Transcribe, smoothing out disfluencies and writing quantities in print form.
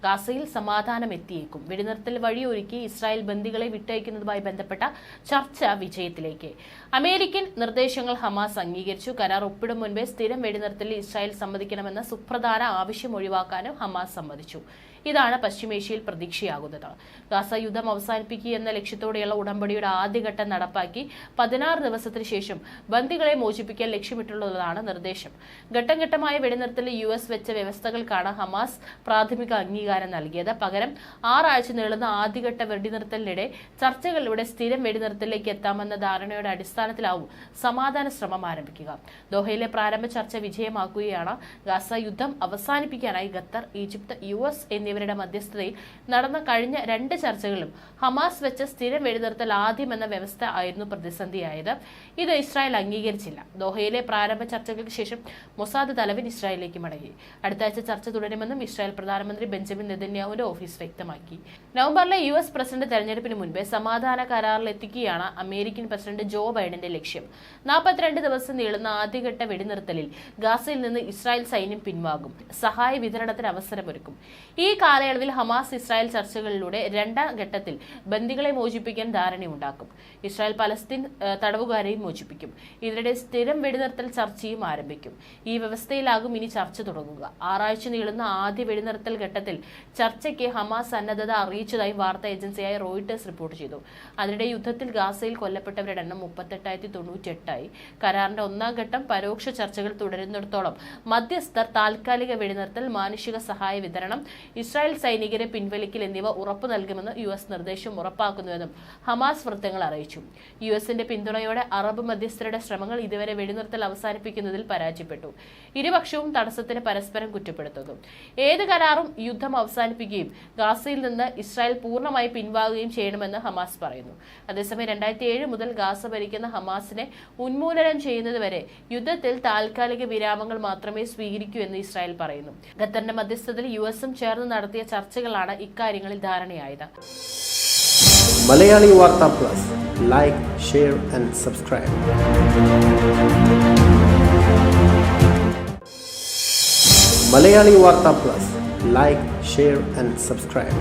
ഗാസയിൽ സമാധാനം എത്തിയേക്കും. വെടിനിർത്തൽ വഴിയൊരുക്കി ഇസ്രായേൽ ബന്ദികളെ വിട്ടയക്കുന്നതുമായി ബന്ധപ്പെട്ട ചർച്ച വിജയത്തിലേക്ക്. അമേരിക്കൻ നിർദ്ദേശങ്ങൾ ഹമാസ് അംഗീകരിച്ചു. കരാർ ഒപ്പിടും മുൻപേ സ്ഥിരം വെടിനിർത്തലിൽ ഇസ്രായേൽ സമ്മതിക്കണമെന്ന സുപ്രധാന ആവശ്യം ഒഴിവാക്കാനും ഹമാസ് സമ്മതിച്ചു. ഇതാണ് പശ്ചിമേഷ്യയിൽ പ്രതീക്ഷയാകുന്നത്. ഗാസ യുദ്ധം അവസാനിപ്പിക്കുക എന്ന ലക്ഷ്യത്തോടെയുള്ള ഉടമ്പടിയുടെ ആദ്യഘട്ടം നടപ്പാക്കി 16 ദിവസത്തിന് ശേഷം ബന്ദികളെ മോചിപ്പിക്കാൻ ലക്ഷ്യമിട്ടുള്ളതാണ് നിർദ്ദേശം. ഘട്ടം ഘട്ടമായ വെടിനിർത്തലിൽ US വെച്ച വ്യവസ്ഥകൾക്കാണ് ഹമാസ് പ്രാഥമിക അംഗീകാരം നൽകിയത്. പകരം 6 ആഴ്ച നീളുന്ന ആദ്യഘട്ട വെടിനിർത്തലിനിടെ ചർച്ചകളിലൂടെ സ്ഥിരം വെടിനിർത്തലിലേക്ക് എത്താമെന്ന ധാരണയുടെ അടിസ്ഥാനത്തിലാവും സമാധാന ശ്രമം ആരംഭിക്കുക. ദോഹയിലെ പ്രാരംഭ ചർച്ച വിജയമാക്കുകയാണ്. ഗാസ യുദ്ധം അവസാനിപ്പിക്കാനായി ഖത്തർ, ഈജിപ്ത്, US എന്നിവരുടെ മധ്യസ്ഥതയിൽ നടന്ന കഴിഞ്ഞ 2 ചർച്ചകളിലും ഹമാസ് വെച്ച സ്ഥിരം വെടിനിർത്തൽ ആദ്യമെന്ന വ്യവസ്ഥ ആയിരുന്നു പ്രതിസന്ധിയായത്. ഇത് ഇസ്രായേൽ അംഗീകരിച്ചില്ല. ദോഹയിലെ പ്രാരംഭ ചർച്ചകൾക്ക് ശേഷം മൊസാദ് തലവൻ ഇസ്രായേലിലേക്ക് മടങ്ങി. അടുത്ത ആഴ്ച ചർച്ച തുടരുമെന്നും ഇസ്രായേൽ പ്രധാനമന്ത്രി ബെഞ്ചമിൻ നെതന്യാഹുവിന്റെ ഓഫീസ് വ്യക്തമാക്കി. നവംബറിലെ US പ്രസിഡന്റ് തെരഞ്ഞെടുപ്പിന് മുൻപേ സമാധാന കരാറിലെത്തിക്കുകയാണ് അമേരിക്കൻ പ്രസിഡന്റ് ജോ ബൈഡന്റെ ലക്ഷ്യം. 42 ദിവസം നീളുന്ന ആദ്യഘട്ട വെടിനിർത്തലിൽ ഗാസയിൽ നിന്ന് ഇസ്രായേൽ സൈന്യം പിൻവാങ്ങും. സഹായ വിതരണത്തിന് അവസരമൊരുക്കും. ഈ കാലയളവിൽ ഹമാസ് ഇസ്രായേൽ ചർച്ചകളിലൂടെ 2ാം ഘട്ടത്തിൽ ബന്ദികളെ മോചിപ്പിക്കാൻ ധാരണയുണ്ടാക്കും. Israel Palestine തടവുകാരെയും മോചിപ്പിക്കും. ഇതിനിടെ സ്ഥിരം വെടിനിർത്തൽ ചർച്ചയും ആരംഭിക്കും. ഈ വ്യവസ്ഥയിലാകും ഇനി ചർച്ച തുടങ്ങുക. 6 ആഴ്ച നീളുന്ന ആദ്യ വെടിനിർത്തൽ ഘട്ടത്തിൽ ചർച്ചയ്ക്ക് ഹമാസ് സന്നദ്ധത അറിയിച്ചതായി വാർത്താ ഏജൻസിയായ റോയിട്ടേഴ്സ് റിപ്പോർട്ട് ചെയ്തു. അതിനിടെ യുദ്ധത്തിൽ ഗാസയിൽ കൊല്ലപ്പെട്ടവരുടെ എണ്ണം 38,098 ആയി. കരാറിന്റെ 1ാം ഘട്ടം പരോക്ഷ ചർച്ചകൾ തുടരുന്നിടത്തോളം മധ്യസ്ഥർ താൽക്കാലിക വെടിനിർത്തൽ, മാനുഷിക സഹായ വിതരണം, ഇസ്രായേൽ സൈനികരെ പിൻവലിക്കൽ എന്നിവ ഉറപ്പു നൽകുമെന്ന് US നിർദ്ദേശം ഉറപ്പാക്കുന്നുവെന്നും ഹമാസ് വൃത്തങ്ങൾ അറിയിച്ചു. USന്റെ പിന്തുണയോടെ അറബ് മധ്യസ്ഥരുടെ ശ്രമങ്ങൾ ഇതുവരെ വെടിനിർത്തൽ അവസാനിപ്പിക്കുന്നതിൽ പരാജയപ്പെട്ടു. ഇരുപക്ഷവും തടസ്സത്തിന് പരസ്പരം കുറ്റപ്പെടുത്തുന്നു. ഏത് കരാറും യുദ്ധം അവസാനിപ്പിക്കുകയും ഗാസയിൽ നിന്ന് ഇസ്രായേൽ പൂർണ്ണമായി പിൻവാങ്ങുകയും ചെയ്യണമെന്ന് ഹമാസ് പറയുന്നു. അതേസമയം 2007 മുതൽ ഗാസ ഭരിക്കുന്ന ഹമാസിനെ ഉന്മൂലനം ചെയ്യുന്നതുവരെ യുദ്ധത്തിൽ താൽക്കാലിക വിരാമങ്ങൾ മാത്രമേ സ്വീകരിക്കൂ എന്ന് ഇസ്രായേൽ പറയുന്നു. ഖത്തറിന്റെ മധ്യസ്ഥതയിൽ USഉം ചേർന്ന് നടത്തിയ ചർച്ചകളാണ് ഇക്കാര്യങ്ങളിൽ ധാരണയായത്. Malayali Vartha plus, like, share and subscribe. Malayali Vartha plus, like, share and subscribe.